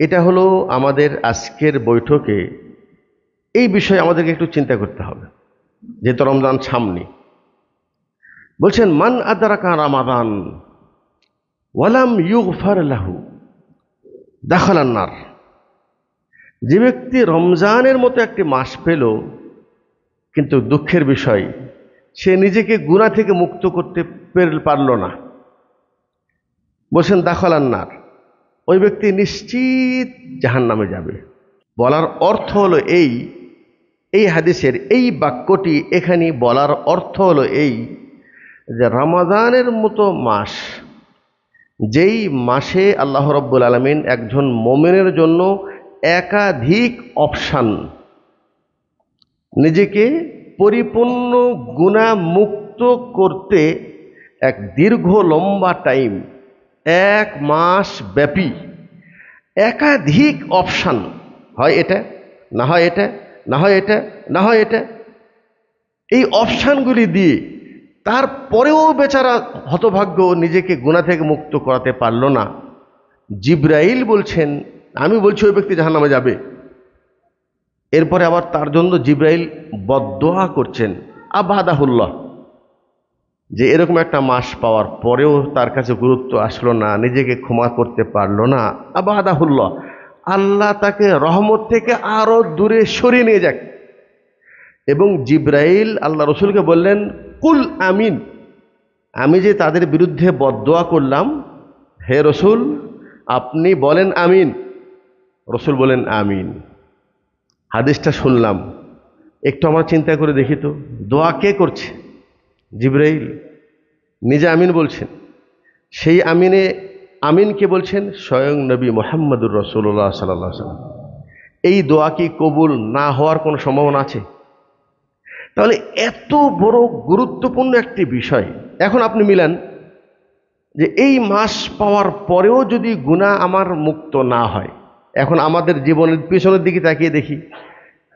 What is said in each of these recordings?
এটা হলো আমাদের আজকের বৈঠকে এই বিষয়ে আমাদেরকে একটু চিন্তা করতে হবে, যেহেতু রমজান সামনে। বলছেন মান আদরাকা রামাদান ওয়ালাম ইউগফার লাহু দাখালান নার। যে ব্যক্তি রমজানের মতো একটি মাস পেল, কিন্তু দুঃখের বিষয় সে নিজেকে গুনাহ থেকে মুক্ত করতে পারল না, বলছেন দাখালান নার, ওই ব্যক্তি নিশ্চিত জাহান্নামে যাবে। বলার অর্থ হলো এই হাদিসের এই বাক্যটি এখানে বলার অর্থ হলো এই যে রমাদানের মতো মাস, যেই মাসে আল্লাহ রাব্বুল আলামিন একজন মুমিনের জন্য একাধিক অপশান, নিজেকে পরিপূর্ণ গুনাহ মুক্ত করতে এক দীর্ঘ লম্বা টাইম, 1 মাস ব্যাপী একাধিক অপশান, হয় এটা, না হয় এটা, না হয় এটা, না হয় এটা, এই অপশানগুলি দিয়ে তারপরেও বেচারা হতভাগ্য নিজেকে গুনাহ থেকে মুক্ত করাতে পারল না। জিবরাইল বলছেন, আমি বলছি ওই ব্যক্তি জাহান্নামে যাবে। এরপরে আবার তার জন্য জিবরাইল বদদোয়া করছেন আবাদাহুল্লাহ, যে এরকম একটা মাস পাওয়ার পরেও তার কাছে গুরুত্ব আসলো না, নিজেকে ক্ষমা করতে পারলো না, আবাদাহুল্লাহ, আল্লাহ তাকে রহমত থেকে আরো দূরে সরিয়ে নিয়ে যাক। এবং জিবরাইল আল্লাহ রসুলকে বললেন কুল আমিন, আমি যে তাদের বিরুদ্ধে বদদোয়া করলাম, হে রসুল আপনি বলেন আমিন। রসুল বলেন আমিন। হাদিসটা শুনলাম, একটু আমরা চিন্তা করে দেখি তো, দোয়া কে করছে? জিবরাইল নিজে আমিন বলছেন। সেই আমিন কে বলছেন? স্বয়ং নবী মুহাম্মদুর রাসূলুল্লাহ সাল্লাল্লাহু আলাইহি ওয়াসাল্লাম। এই দোয়া কি কবুল না হওয়ার কোনো সম্ভাবনা আছে? তাহলে এত বড় গুরুত্বপূর্ণ একটি বিষয়, এখন আপনি মিলান যে এই মাস পাওয়ার পরেও যদি গুনাহ আমার মুক্ত না হয়, এখন আমাদের জীবনের পিছনের দিকে তাকিয়ে দেখি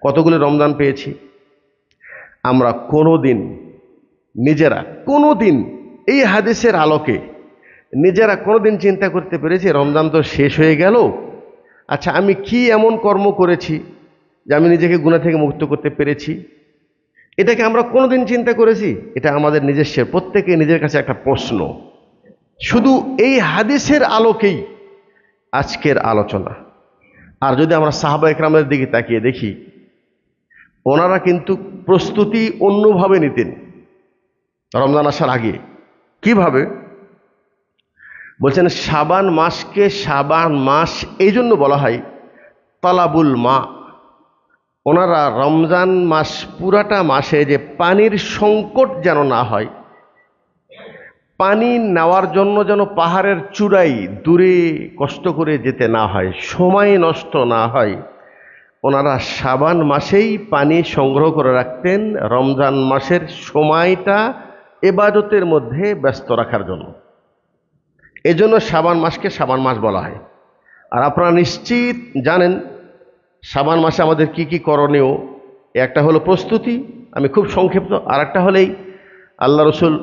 কতগুলো রমজান পেয়েছি। আমরা কোনোদিন এই হাদিসের আলোকে নিজেরা কোনোদিন চিন্তা করতে পেরেছি রমজান তো শেষ হয়ে গেল, আচ্ছা আমি কি এমন কর্ম করেছি যে আমি নিজেকে গুনাহ থেকে মুক্ত করতে পেরেছি? এটাকে আমরা কোনোদিন চিন্তা করেছি? এটা আমাদের নিজস্ব প্রত্যেকে নিজের কাছে একটা প্রশ্ন। শুধু এই হাদিসের আলোকেই আজকের আলোচনা। আর যদি আমরা সাহাবা একরামের দিকে তাকিয়ে দেখি, ওনারা কিন্তু প্রস্তুতি অন্যভাবে নিতেন রমজান আসার আগে। কিভাবে? বলছেন শাবান মাসকে শাবান মাস এই জন্য বলা হয় তালাবুল মা। ওনারা রমজান মাস পুরাটা মাসে যে পানির সংকট যেন না হয়, পানি নেওয়ার জন্য যেন পাহাড়ের চূড়াই দূরে কষ্ট করে যেতে না হয়, সময় নষ্ট না হয়, ওনারা শাবান মাসেই পানি সংগ্রহ করে রাখতেন রমজান মাসের সময়টা ইবাদতের মধ্যে ব্যস্ত রাখার জন্য। এজন্য শাবান মাসকে শাবান মাস বলা হয়। আর আপনারা নিশ্চিত জানেন শাবান মাসে আমাদের কি কি করণীয়। একটা হলো প্রস্তুতি, আমি খুব সংক্ষিপ্ত। আর একটা হলেই আল্লাহ রসুল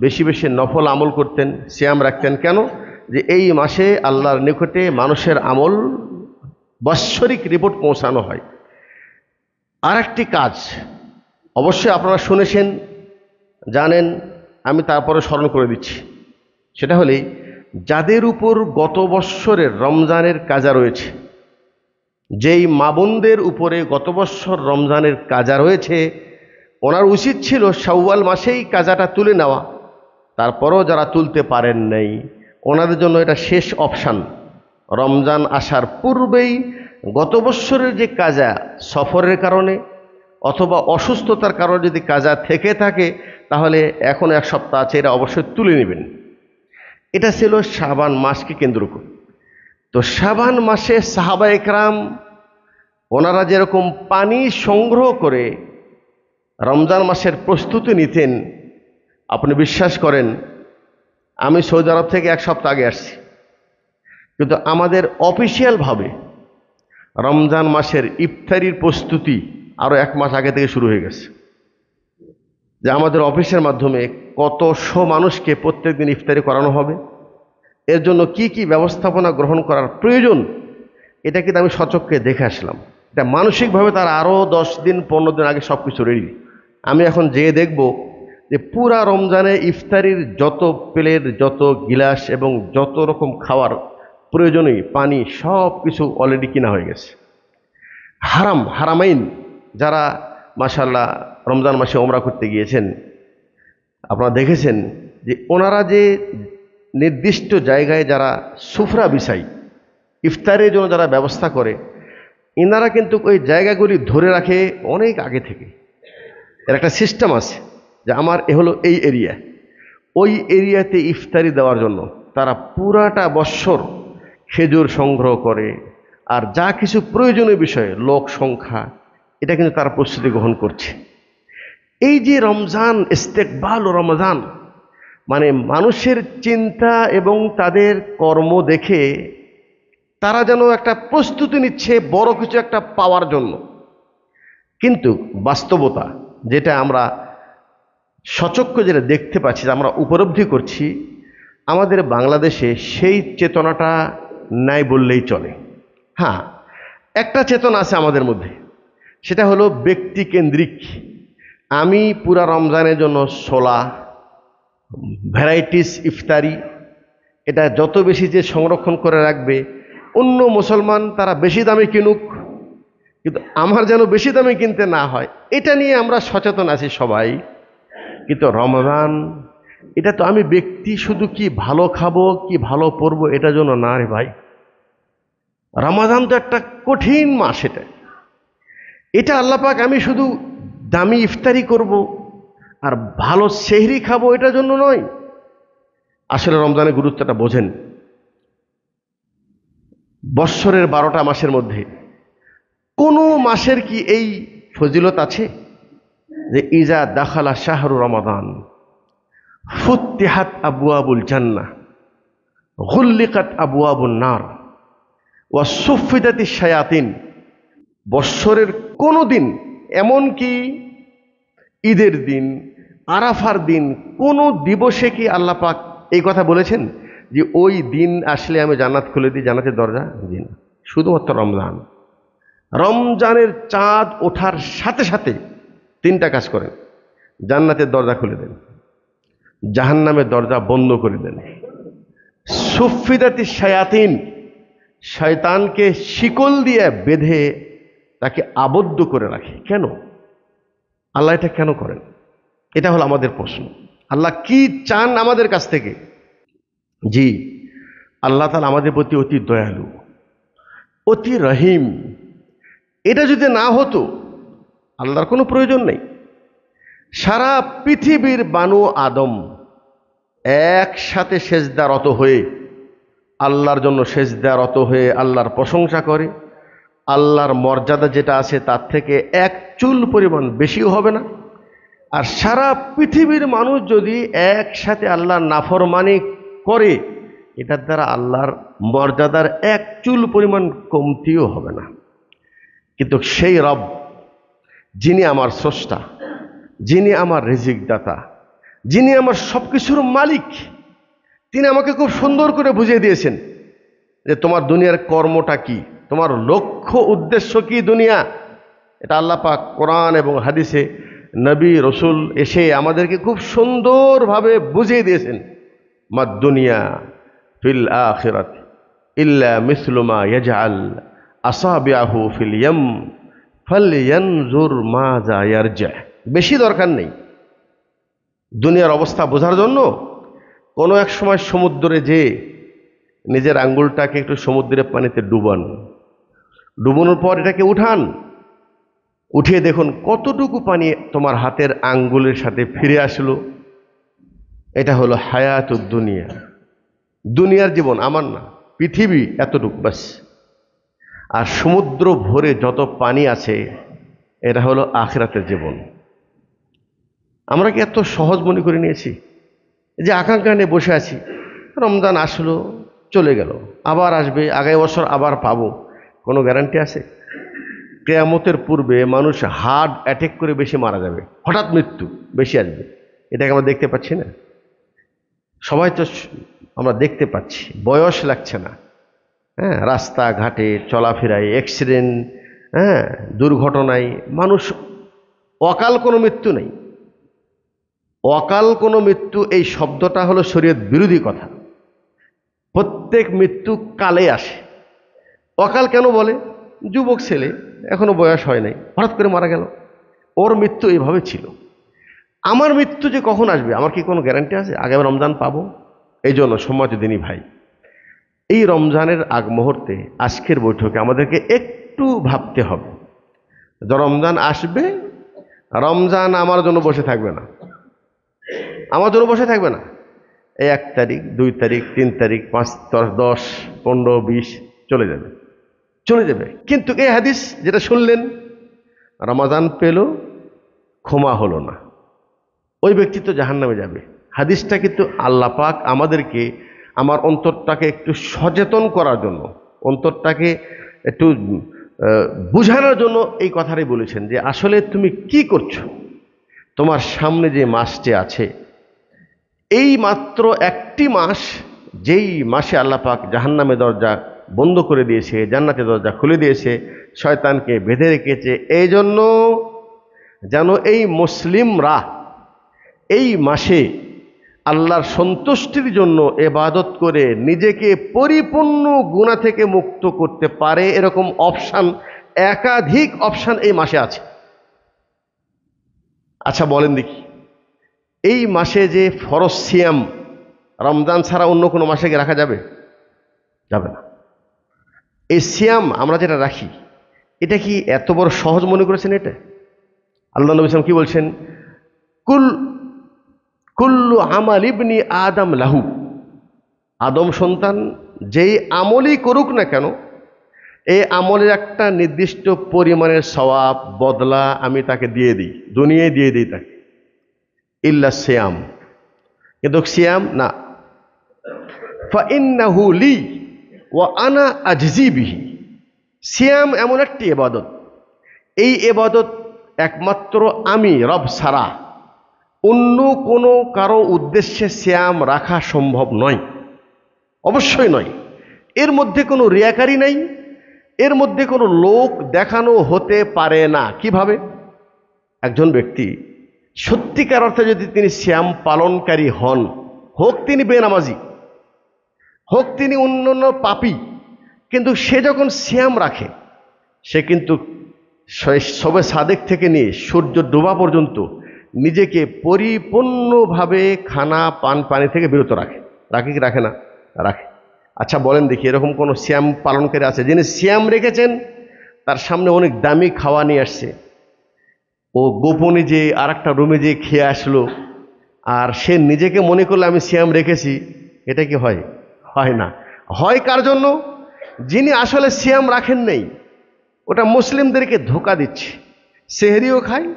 বেশি বেশি নফল আমল করতেন, সিয়াম রাখতেন। কেন? যে এই মাসে আল্লাহর নিকটে মানুষের আমল বাৎসরিক রিপোর্ট পৌঁছানো হয়। আর একটি কাজ অবশ্যই আপনারা শুনেছেন, জানেন, আমি তারপরে স্মরণ করে দিচ্ছি। সেটা হলেই যাদের উপর গত বৎসরের রমজানের কাজা রয়েছে, যেই মা বোনদের উপরে গত বৎসর রমজানের কাজা রয়েছে, ওনার উচিত ছিল শাওয়াল মাসেই কাজাটা তুলে নেওয়া। তারপরও যারা তুলতে পারেন নাই, ওনাদের জন্য এটা শেষ অপশান। রমজান আসার পূর্বেই গত বৎসরের যে কাজা সফরের কারণে অথবা অসুস্থতার কারণে যদি কাজা থেকে থাকে, তাহলে এখন 1 সপ্তাহ আছে, এটা অবশ্যই তুলে নেবেন। এটা ছিল শাবান মাসকে কেন্দ্র করে। তো শাবান মাসে সাহাবা একরাম ওনারা যেরকম পানি সংগ্রহ করে রমজান মাসের প্রস্তুতি নিতেন, আপনি বিশ্বাস করেন আমি সৌদি আরব থেকে 1 সপ্তাহ আগে আসছি, কিন্তু আমাদের অফিসিয়ালভাবে রমজান মাসের ইফতারির প্রস্তুতি আরও 1 মাস আগে থেকে শুরু হয়ে গেছে। যে আমাদের অফিসের মাধ্যমে কত শো মানুষকে প্রত্যেকদিন ইফতারি করানো হবে, এর জন্য কি কি ব্যবস্থাপনা গ্রহণ করার প্রয়োজন, এটা কিন্তু আমি সচক্ষে দেখে আসলাম। এটা মানসিকভাবে তার আরও 10 দিন 15 দিন আগে সব কিছু রেডি। আমি এখন যেয়ে দেখব যে পুরা রমজানে ইফতারির যত প্লেট, যত গিলাস এবং যত রকম খাওয়ার প্রয়োজনীয় পানি সব কিছু অলরেডি কিনা হয়ে গেছে। হারামাইন যারা মাশাআল্লাহ রমজান মাসে ওমরা করতে গিয়েছেন, আপনারা দেখেছেন যে ওনারা যে নির্দিষ্ট জায়গায় যারা সুফরা বিছাই, ইফতারের জন্য যারা ব্যবস্থা করে, ইনারা কিন্তু ওই জায়গাগুলি ধরে রাখে অনেক আগে থেকে। এর একটা সিস্টেম আছে যে আমার হলো এই এরিয়া, ওই এরিয়াতে ইফতারি দেওয়ার জন্য তারা পুরাটা বৎসর খেজুর সংগ্রহ করে, আর যা কিছু প্রয়োজনীয় বিষয়ে লোক সংখ্যা, এটা কিন্তু তারা প্রস্তুতি গ্রহণ করছে। এই যে রমজান, ইস্তেকবাল ও রমজান, মানে মানুষের চিন্তা এবং তাদের কর্ম দেখে তারা যেন একটা প্রস্তুতি নিচ্ছে বড় কিছু একটা পাওয়ার জন্য। কিন্তু বাস্তবতা যেটা আমরা সচক্ষে যেটা দেখতে পাচ্ছি, আমরা উপলব্ধি করছি, আমাদের বাংলাদেশে সেই চেতনাটা নাই বললেই চলে। হ্যাঁ, একটা চেতনা আছে আমাদের মধ্যে, সেটা হলো ব্যক্তিকেন্দ্রিক। আমি পুরা রমজানের জন্য ছোলা, ভ্যারাইটিস ইফতারি, এটা যত বেশি যে সংরক্ষণ করে রাখবে, অন্য মুসলমান তারা বেশি দামে কিনুক, কিন্তু আমার যেন বেশি দামে কিনতে না হয়, এটা নিয়ে আমরা সচেতন আছি সবাই। কিন্তু রমজান, এটা তো আমি ব্যক্তি শুধু কি ভালো খাবো কি ভালো পরবো এটার জন্য না রে ভাই। রমজান তো একটা কঠিন মাস। এটা আল্লাহ পাক আমি শুধু দামি ইফতারি করব আর ভালো সেহরি খাবো এটার জন্য নয়। আসলে রমজানের গুরুত্বটা বোঝেন। বৎসরের 12টা মাসের মধ্যে কোনো মাসের কি এই ফজিলত আছে যে ইজা দাখালা শাহরু রমাদান ফুত্তিহাত আবওয়াবুল জান্নাহ গুল্লিকাত আবওয়াবুন নার ওয়া সুফিদাতিশ শায়াতিন। বৎসরের কোনো দিন, এমনকি ঈদের দিন, আরাফার দিন, কোনো দিবসে কি আল্লাহ পাক এই কথা বলেছেন যে ওই দিন আসলে আমি জান্নাত খুলে দিই, জান্নাতের দরজা দিন? শুধুমাত্র রমজান। রমজানের চাঁদ ওঠার সাথে সাথে 3টা কাজ করেন: জান্নাতের দরজা খুলে দেন, জাহান্নামের দরজা বন্ধ করে দেন, সুফিদাতি শায়াতিন, শয়তানকে শিকল দিয়ে বেঁধে তাকে আবদ্ধ করে রাখে। কেন আল্লাহ এটা কেন করেন? এটা হলো আমাদের প্রশ্ন। আল্লাহ কি চান আমাদের কাছ থেকে? জি, আল্লাহ তাআলা আমাদের প্রতি অতি দয়ালু, অতি রহিম। এটা যদি না হতো আল্লাহর কোনো প্রয়োজন নেই। সারা পৃথিবীর বানু আদম একসাথে সেজদারত হয়ে, আল্লাহর জন্য সেজদারত হয়ে আল্লাহর প্রশংসা করে, আল্লাহর মর্যাদা যেটা আছে তার থেকে এক চুল পরিমাণ বেশিও হবে না। আর সারা পৃথিবীর মানুষ যদি একসাথে আল্লাহর নাফরমানি করে, এটার দ্বারা আল্লাহর মর্যাদার এক চুল পরিমাণ কমতিও হবে না। কিন্তু সেই রব, যিনি আমার স্রষ্টা, যিনি আমার রিজিক দাতা, যিনি আমার সব কিছুর মালিক, তিনি আমাকে খুব সুন্দর করে বুঝিয়ে দিয়েছেন যে তোমার দুনিয়ার কর্মটা কি, তোমার লক্ষ্য উদ্দেশ্য কি দুনিয়া। এটা আল্লাহ পাক কোরআন এবং হাদিসে নবী রসুল এসে আমাদেরকে খুব সুন্দরভাবে বুঝিয়ে দিয়েছেন। মা দুনিয়া ফিল আখিরাত ইল্লা মিসলু মা ইয়াজআল আসাবিআহু ফিল ইয়াম ফালইয়ানজুর মাজা ইয়ারজা। বেশি দরকার নেই দুনিয়ার অবস্থা বোঝার জন্য। কোনো এক সময় সমুদ্রে যে নিজের আঙ্গুলটাকে একটু সমুদ্রের পানিতে ডুবান, ডুবানোর পর এটাকে উঠান, উঠিয়ে দেখুন কতটুকু পানি তোমার হাতের আঙ্গুলের সাথে ফিরে আসলো। এটা হলো হায়াতুদ দুনিয়া, দুনিয়ার জীবন, আমার না, পৃথিবী এতটুকু বাস। আর সমুদ্র ভরে যত পানি আছে এটা হলো আখিরাতের জীবন। আমরা কি এত সহজ মনে করে নিয়েছি? যে আকাঙ্ক্ষা নিয়ে বসে আছি, রমজান আসলো চলে গেল, আবার আসবে, আগামী বছর আবার পাবো, কোনো গ্যারান্টি আছে? কিয়ামতের পূর্বে মানুষ হার্ট অ্যাটাক করে বেশি মারা যাবে, হঠাৎ মৃত্যু বেশি আসবে, এটাকে আমরা দেখতে পাচ্ছি না? সবাই তো আমরা দেখতে পাচ্ছি, বয়স লাগছে না। হ্যাঁ, রাস্তাঘাটে চলাফেরায় অ্যাক্সিডেন্ট, হ্যাঁ, দুর্ঘটনায় মানুষ, অকাল কোনো মৃত্যু নেই। অকাল কোনো মৃত্যু এই শব্দটা হলো শরীয়ত বিরোধী কথা। প্রত্যেক মৃত্যু কালে আসে। অকাল কেন বলে? যুবক ছেলে, এখনো বয়স হয় নাই, হঠাৎ করে মারা গেল, ওর মৃত্যু এইভাবে ছিল। আমার মৃত্যু যে কখন আসবে আমার কি কোনো গ্যারান্টি আছে? আগামী রমজান পাবো? এই জন্য সম্মানিত দিনী ভাই, এই রমজানের আগ মুহূর্তে আজকের বৈঠকে আমাদেরকে একটু ভাবতে হবে, যে রমজান আসবে, রমজান আমার জন্য বসে থাকবে না, আমার জন্য বসে থাকবে না। এই 1 তারিখ, 2 তারিখ, 3 তারিখ, 5, 10, 15, 20 চলে যাবে, চলে যাবে। কিন্তু এই হাদিস যেটা শুনলেন, রমাদান পেল, ক্ষমা হলো না, ওই ব্যক্তি তো জাহান্নামে যাবে। হাদিসটা কিন্তু আল্লাহ পাক আমাদেরকে, আমার অন্তরটাকে একটু সচেতন করার জন্য, অন্তরটাকে একটু বুঝানোর জন্য এই কথাটাই বলেছেন, যে আসলে তুমি কি করছো। তোমার সামনে যে মাসটি আছে, এই মাত্র একটি মাস, যেই মাসে আল্লাহ পাক জাহান্নামের দরজা বন্ধ করে দিয়েছে, জান্নাতের দরজা খুলে দিয়েছে, শয়তানকে বেঁধে রেখেছে, এই জন্য যেন এই মুসলিমরা এই মাসে আল্লাহর সন্তুষ্টির জন্য ইবাদত করে নিজেকে পরিপূর্ণ গুনাহ থেকে মুক্ত করতে পারে, এরকম অপশান, একাধিক অপশান এই মাসে আছে। আচ্ছা বলেন দেখি, এই মাসে যে ফরজ সিয়াম, রমজান ছাড়া অন্য কোনো মাসে কি রাখা যাবে? যাবে না। এই সিয়াম আমরা যেটা রাখি, এটা কি এত বড় সহজ মনে করেছেন? এটা আল্লাহ নবী সাল্লাল্লাহু আলাইহি ওয়াসাল্লাম কি বলছেন? কুল্লু আমাল ইবনি আদম লাহু, আদম সন্তান যেই আমলই করুক না কেন, এই আমলের একটা নির্দিষ্ট পরিমাণের সওয়াব, বদলা আমি তাকে দিয়ে দিই, দুনিয়ায় দিয়ে দিই তাকে, ইল্লা সিয়াম, কিন্তু সিয়াম না। ফাইন্নাহু লি ওয়া আনা আজজি বিহি, সিয়াম এমন একটি ইবাদত, এই ইবাদত একমাত্র আমি রব ছাড়া অন্য কোনো কারো উদ্দেশ্যে সিয়াম রাখা সম্ভব নয়, অবশ্যই নয়। এর মধ্যে কোনো রিয়াকারি নাই, এর মধ্যে কোনো লোক দেখানো হতে পারে না। কিভাবে? একজন ব্যক্তি সত্যিকার অর্থে যদি তিনি সিয়াম পালনকারী হন, হোক তিনি বেনামাজি, হোক তিনি অন্যান্য পাপী, কিন্তু সে যখন সিয়াম রাখে, সে কিন্তু সবে সাদেক থেকে নিয়ে সূর্য ডোবা পর্যন্ত নিজেকে পরিপূর্ণভাবে খানা পানি থেকে বিরত রাখে। রাখে কি রাখে না? রাখে। আচ্ছা বলেন দেখি, এরকম কোনো সিয়াম পালনকারী আছে যিনি সিয়াম রেখেছেন, তার সামনে অনেক দামি খাওয়া নিয়ে আসছে, ও গোপনে যে আর একটা রুমে যে খেয়ে আসলো, আর সে নিজেকে মনে করলে আমি সিয়াম রেখেছি, এটা কি হয়? হয় না। হয় কার জন্য? যিনি আসলে সিয়াম রাখেন নেই, ওটা মুসলিমদেরকে ধোঁকা দিচ্ছে। সেহরিও খায়,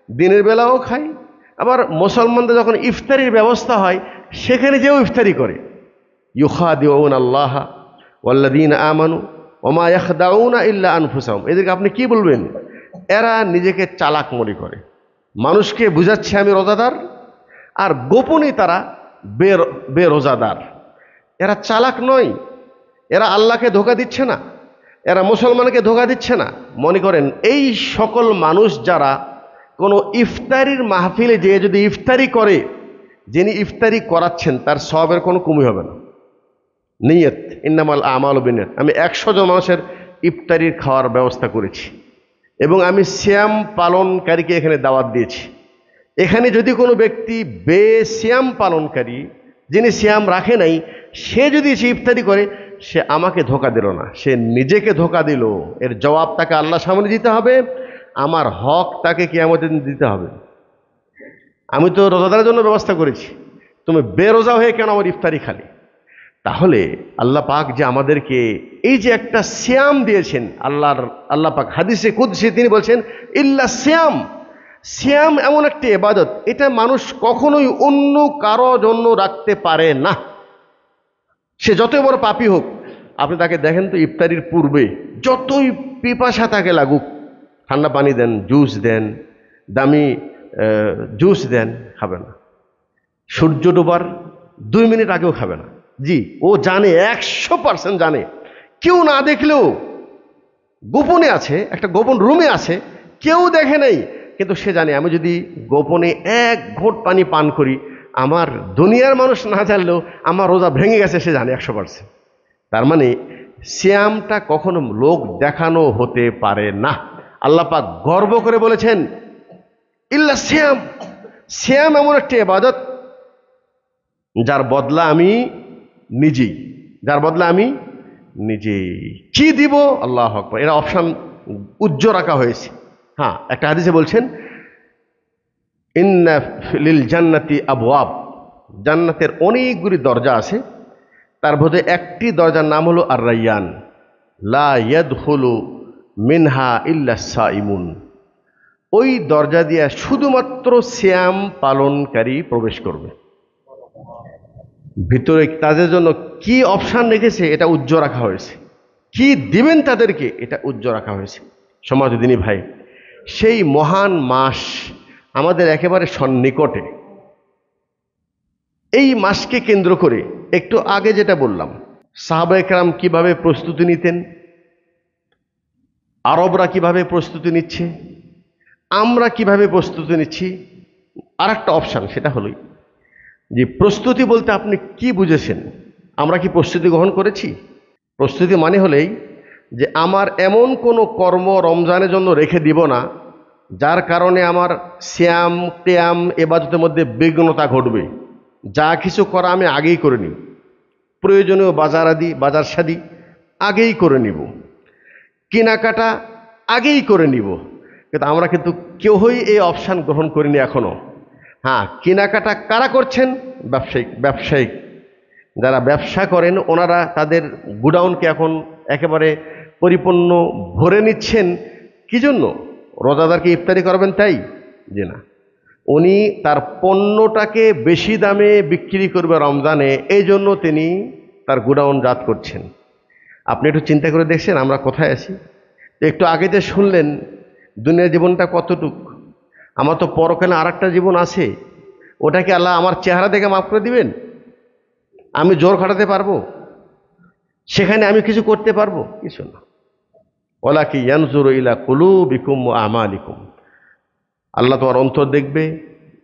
দিনের বেলাও খায়, আবার মুসলমানদের যখন ইফতারির ব্যবস্থা হয় সেখানে যেও ইফতারি করে। ইউখাদিউনা আল্লাহ ওয়াল্লাযীনা আমানু ওয়া মা ইয়াখদাউনা ইল্লা আনফুসাহুম, এদেরকে আপনি কি বলবেন? এরা নিজেকে চালাক মনে করে, মানুষকে বুঝাচ্ছে আমি রোজাদার, আর গোপনে তারা বেরোজাদার। এরা চালাক নয়, এরা আল্লাহকে ধোঁকা দিচ্ছে না, এরা মুসলমানকে ধোঁকা দিচ্ছে না। মনে করেন এই সকল মানুষ যারা কোনো ইফতারির মাহফিলে যেয়ে যদি ইফতারি করে, যিনি ইফতারি করাচ্ছেন তার সওয়াবের কোনো কমি হবে না। নিয়ত, ইন্নামাল আমালু বিন্নিয়াত। আমি 100 জন মানুষের ইফতারির খাওয়ার ব্যবস্থা করেছি এবং আমি সিয়াম পালনকারীকে এখানে দাওয়াত দিয়েছি। এখানে যদি কোনো ব্যক্তি বেসিয়াম পালনকারী, যিনি সিয়াম রাখে নাই, সে যদি এসে ইফতারি করে, সে আমাকে ধোঁকা দিল না, সে নিজেকে ধোঁকা দিল। এর জবাব তাকে আল্লাহর সামনে দিতে হবে, আমার হক তাকে কিয়ামতের দিন দিতে হবে। আমি তো রোজাদারের জন্য ব্যবস্থা করেছি, তুমি বেরোজা হয়ে কেন আমার ইফতারি খালি? তাহলে আল্লাহ পাক যে আমাদেরকে এই যে একটা সিয়াম দিয়েছেন, আল্লাহ পাক হাদিসে কুদসি তিনি বলছেন ইল্লা সিয়াম, সিয়াম এমন একটি ইবাদত, এটা মানুষ কখনোই অন্য কারো জন্য রাখতে পারে না। সে যতই বড় পাপী হোক, আপনি তাকে দেখেন তো ইফতারির পূর্বে যতই পিপাসা তাকে লাগুক, ঠান্ডা পানি দেন, জুস দেন, দামি জুস দেন, খাবে না। সূর্য ডোবার 2 মিনিট আগেও খাবে না। জি, ও জানে, 100% জানে কেউ না দেখলেও গোপনে আছে, একটা গোপন রুমে আছে, কেউ দেখে নেই, কিন্তু সে জানে আমি যদি গোপনে এক ঘোঁট পানি পান করি, আমার দুনিয়ার মানুষ না জানলেও আমার রোজা ভেঙে গেছে, সে জানে 100%। তার মানে সিয়ামটা কখনো লোক দেখানো হতে পারে না। আল্লাহ পাক গর্ব করে বলেছেন ইল্লা সিয়াম, সিয়াম এমন একটি ইবাদত যার বদলা আমি নিজেই, যার বদলা আমি নিজেই কি দিব, আল্লাহু আকবার। এরা অপশন উজ্জ্বল রাখা হয়েছে। হ্যাঁ, একটা হাদিসে বলছেন ইন্না লিল জান্নাতি আবওয়াব, জান্নাতের অনেকগুলি দরজা আছে, তার মধ্যে একটি দরজার নাম হলো আর রায়্যান, লা ইয়াদখুলু মিনহা ইল্লা সাইমুন। ওই দরজা দিয়ে শুধুমাত্র সিয়াম পালনকারী প্রবেশ করবে। ভিতরে তাদের জন্য কি অপশান রেখেছে এটা উজ্জ্বল রাখা হয়েছে, কি দিবেন তাদেরকে এটা উজ্জ্বল রাখা হয়েছে। সমাজদিনী ভাই, সেই মহান মাস আমাদের একেবারে সন্নিকটে। এই মাসকে কেন্দ্র করে একটু আগে যেটা বললাম, সাহাবায়ে কেরাম কিভাবে প্রস্তুতি নিতেন, আরবরা কিভাবে প্রস্তুতি নিচ্ছে, আমরা কিভাবে প্রস্তুতি নিচ্ছি। আর একটা অপশান, সেটা হলোই যে প্রস্তুতি বলতে আপনি কি বুঝেছেন, আমরা কি প্রস্তুতি গ্রহণ করেছি? প্রস্তুতি মানে হলেই যে আমার এমন কোনো কর্ম রমজানের জন্য রেখে দিব না যার কারণে আমার সিয়াম টিয়াম ইবাদতের মধ্যে বিঘ্নতা ঘটবে। যা কিছু করা আমি আগেই করে নিব, প্রয়োজনীয় বাজার সাদি আগেই করে নিব, কেনাকাটা আগেই করে নিব। কিন্তু আমরা কিন্তু কেউই এই অপশান গ্রহণ করিনি এখনো। হ্যাঁ, কেনাকাটা কারা করছেন? ব্যবসায়িক যারা ব্যবসা করেন ওনারা তাদের গুডাউনকে এখন একেবারে পরিপূর্ণ ভরে নিচ্ছেন। কি জন্য? রোজাদারকে ইফতারি করবেন তাই? যে না, উনি তার পণ্যটাকে বেশি দামে বিক্রি করবে রমজানে, এই জন্য তিনি তার গুডাউন জাত করছেন। আপনি একটু চিন্তা করে দেখছেন আমরা কোথায় আছি? একটু আগে যে শুনলেন দুনিয়ার জীবনটা কতটুক, আমার তো পরকালে আর একটা জীবন আছে, ওটাকে আল্লাহ আমার চেহারা দেখে মাফ করে দিবেন? আমি জোর খাটাতে পারবো? সেখানে আমি কিছু করতে পারবো? কিছু না। ওয়ালাকি ইয়ানজুরু ইলা কুলুবিকুম ওয়া আমালিকুম, আল্লাহ তোমার অন্তর দেখবে,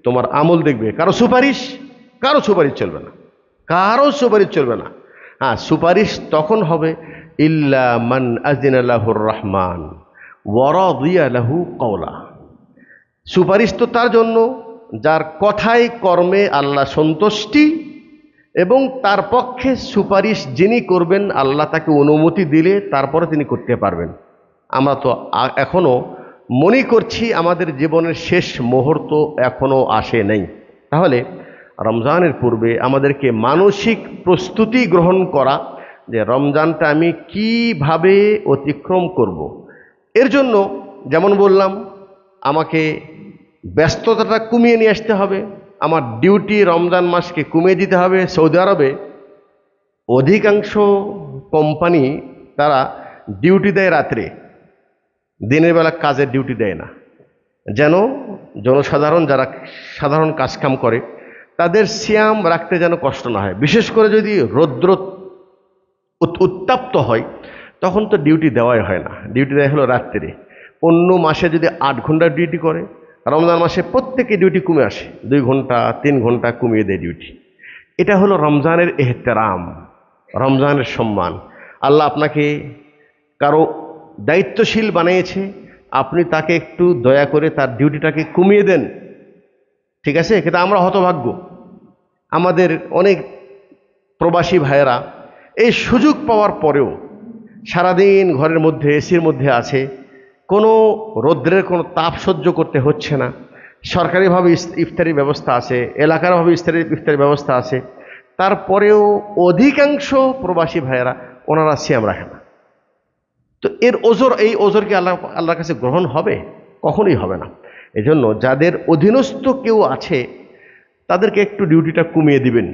তোমার আমল দেখবে। কারো সুপারিশ চলবে না, কারো সুপারিশ চলবে না। হ্যাঁ, সুপারিশ তখন হবে ইল্লা মান আযিনা লাহুর রহমান ওয়া রাদিয়া লাহু কওলা। সুপারিশ তো তার জন্য যার কথায় কর্মে আল্লাহ সন্তুষ্টি, এবং তার পক্ষে সুপারিশ যিনি করবেন আল্লাহ তাকে অনুমতি দিলে তারপরে তিনি করতে পারবেন। আমরা তো এখনো মনে করছি আমাদের জীবনের শেষ মুহূর্ত এখনো আসে নাই। তাহলে রমজানের পূর্বে আমাদেরকে মানসিক প্রস্তুতি গ্রহণ করা যে রমজানটা আমি কিভাবে অতিক্রম করব। এর জন্য যেমন বললাম, আমাকে ব্যস্ততাটা কমিয়ে নিয়ে আসতে হবে, আমার ডিউটি রমজান মাসকে কমিয়ে দিতে হবে। সৌদি আরবে অধিকাংশ কোম্পানি তারা ডিউটি দেয় রাত্রে, দিনের বেলা কাজের ডিউটি দেয় না, যেন জনসাধারণ যারা সাধারণ কাজকাম করে তাদের সিয়াম রাখতে যেন কষ্ট না হয়। বিশেষ করে যদি রৌদ্র উত্তাপ্ত হয় তখন তো ডিউটি দেওয়াই হয় না, ডিউটি দেওয়া হলো রাত্রে। অন্য মাসে যদি 8 ঘন্টা ডিউটি করে, রমজান মাসে প্রত্যেকে ডিউটি কমে আসে, 2 ঘন্টা 3 ঘন্টা কমিয়ে দেয় ডিউটি। এটা হলো রমজানের এহতেরাম, রমজানের সম্মান। আল্লাহ আপনাকে কারো দায়িত্বশীল বানিয়েছে, আপনি তাকে একটু দয়া করে তার ডিউটিটাকে কমিয়ে দেন, ঠিক আছে? কিন্তু আমরা হতভাগ্য, আমাদের অনেক প্রবাসী ভাইয়েরা এই সুযোগ পাওয়ার পরেও সারাদিন ঘরের মধ্যে এসির মধ্যে আছে, কোনো রৌদ্রের কোনো তাপ সহ্য করতে হচ্ছে না। সরকারিভাবে ইফতারির ব্যবস্থা আছে, এলাকারভাবে ইফতারির ব্যবস্থা আছে, তারপরেও অধিকাংশ প্রবাসী ভাইয়েরা ওনারা সিয়াম রাখে না। তো এর ওজর, এই ওজর কি আল্লাহর কাছে গ্রহণ হবে? কখনোই হবে না। এজন্য যাদের অধীনস্থ কেউ আছে তাদেরকে একটু ডিউটিটা কমিয়ে দিবেন,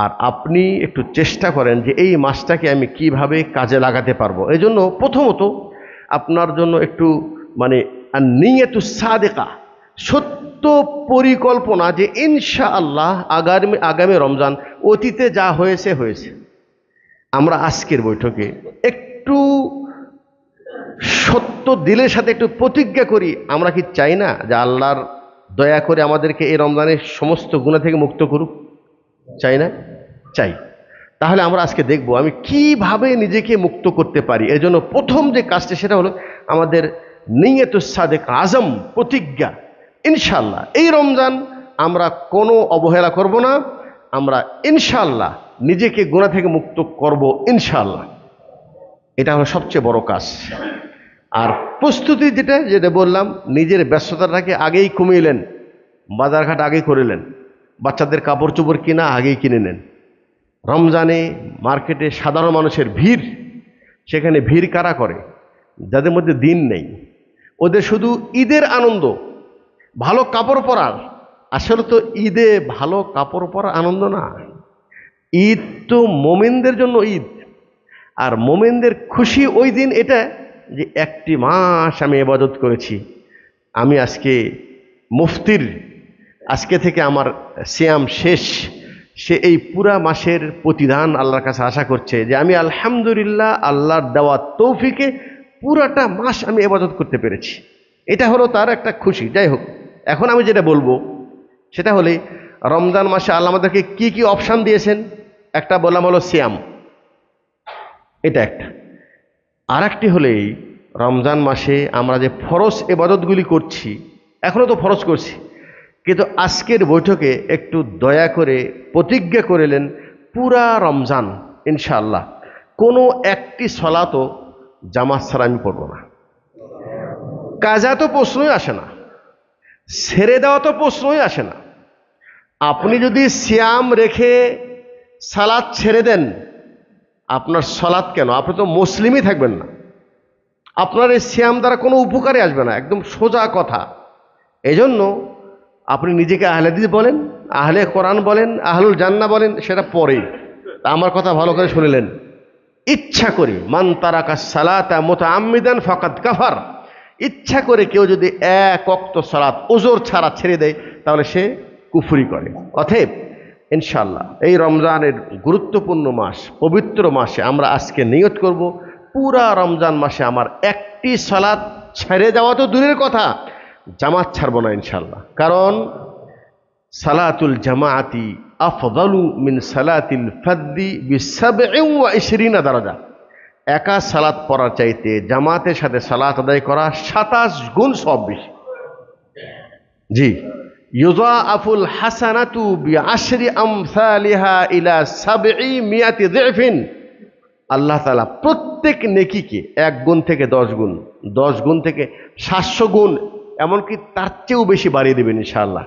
আর আপনি একটু চেষ্টা করেন যে এই মাসটাকে আমি কিভাবে কাজে লাগাতে পারবো। এই জন্য প্রথমত আপনার জন্য একটু নিয়তু সাদেকা, সত্য পরিকল্পনা যে ইনশাআল্লাহ আগামী রমজান, অতীতে যা হয়েছে হয়েছে, আমরা আজকের বৈঠকে একটু সত্য দিলের সাথে একটু প্রতিজ্ঞা করি। আমরা কি চাই না যে আল্লাহর দয়া করে আমাদেরকে এই রমজানের সমস্ত গুনাহ থেকে মুক্ত করুক? চাই না? চাই। তাহলে আমরা আজকে দেখব আমি কিভাবে নিজেকে মুক্ত করতে পারি। এর জন্য প্রথম যে কাজটা সেটা হলো আমাদের নিয়তুস সাদেক, আজম, প্রতিজ্ঞা। ইনশাআল্লাহ এই রমজান আমরা কোনো অবহেলা করব না, আমরা ইনশাআল্লাহ নিজেকে গুনাহ থেকে মুক্ত করব ইনশাআল্লাহ। এটা হলো সবচেয়ে বড় কাজ। আর প্রস্তুতি যেটা যেটা বললাম, নিজের ব্যস্ততাটাকে আগেই কমিয়ে বাজারঘাট আগেই করিলেন, বাচ্চাদের কাপড় চোপড় কিনা আগেই কিনে নেন। রমজানে মার্কেটে সাধারণ মানুষের ভিড়, সেখানে ভিড় কারা করে? যাদের মধ্যে দিন নেই, ওদের শুধু ঈদের আনন্দ, ভালো কাপড় পরার। আসলে তো ঈদে ভালো কাপড় পরার আনন্দ না, ঈদ তো মোমেনদের জন্য ঈদ। আর মোমেনদের খুশি ওই দিন এটা যে একটি মাস আমি ইবাদত করেছি, আমি আজকে মুফতির, আজকে থেকে আমার সিয়াম শেষ। সে এই পুরা মাসের প্রতিদান আল্লাহর কাছে আশা করছে যে আমি আলহামদুলিল্লাহ আল্লাহর দেওয়া তৌফিকে পুরাটা মাস আমি ইবাদত করতে পেরেছি। এটা হলো তার একটা খুশি। যাই হোক, এখন আমি যেটা বলবো সেটা হলে রমজান মাসে আল্লাহ আমাদেরকে কি কি অপশান দিয়েছেন। একটা বললাম হলো সিয়াম, এটা একটা। আর একটি হলেই রমজান মাসে আমরা যে ফরজ ইবাদতগুলি করছি, এখনও তো ফরজ করছি, কিন্তু আজকের বৈঠকে একটু দয়া করে প্রতিজ্ঞা করিলেন পুরা রমজান ইনশাআল্লাহ কোনো একটি সলাতও জামাত ছাড়া আমি পড়ব না। কাজা তো প্রশ্নই আসে না, ছেড়ে দেওয়া তো প্রশ্নই আসে না। আপনি যদি সিয়াম রেখে সালাত ছেড়ে দেন, আপনার সলাৎ কেন, আপনি তো মুসলিমই থাকবেন না। আপনার এই সিয়াম দ্বারা কোনো উপকারে আসবে না, একদম সোজা কথা। এজন্য আপনি নিজেকে আহলে হাদিস বলেন, আহলে কোরআন বলেন, আহলুল জান্নাহ বলেন, সেটা পরেই। তা আমার কথা ভালো করে শুনিলেন। ইচ্ছা করে মান তারাকা সালাতা মুতাআম্মিদান ফাকাদ কাফার, ইচ্ছা করে কেউ যদি এক ওয়াক্ত সালাত ওজর ছাড়া ছেড়ে দেয় তাহলে সে কুফরি করে। অতএব ইনশাআল্লাহ এই রমজানের গুরুত্বপূর্ণ মাস, পবিত্র মাসে আমরা আজকে নিয়ত করব পুরা রমজান মাসে আমার একটি সালাত ছেড়ে যাওয়া তো দূরের কথা, জামাত ছাড়ব না ইনশাআল্লাহ। কারণ সালাতুল জামাআতি আফদালু মিন সালাতিল ফাদ্দি বি27 দারাজা। একা সালাত পড়ার চাইতে জামাতের সাথে সালাত আদায় করা 27 গুণ সব বেশি। জি, ইউযাআফুল হাসানাতু বিআশরি আমসালিহা ইলা 700 যিফিন। আল্লাহ তাআলা প্রত্যেক নেকিকে 1 গুণ থেকে 10 গুণ, 10 গুণ থেকে 700 গুণ, এমনকি তার চেয়েও বেশি বাড়িয়ে দেবেন ইনশাআল্লাহ।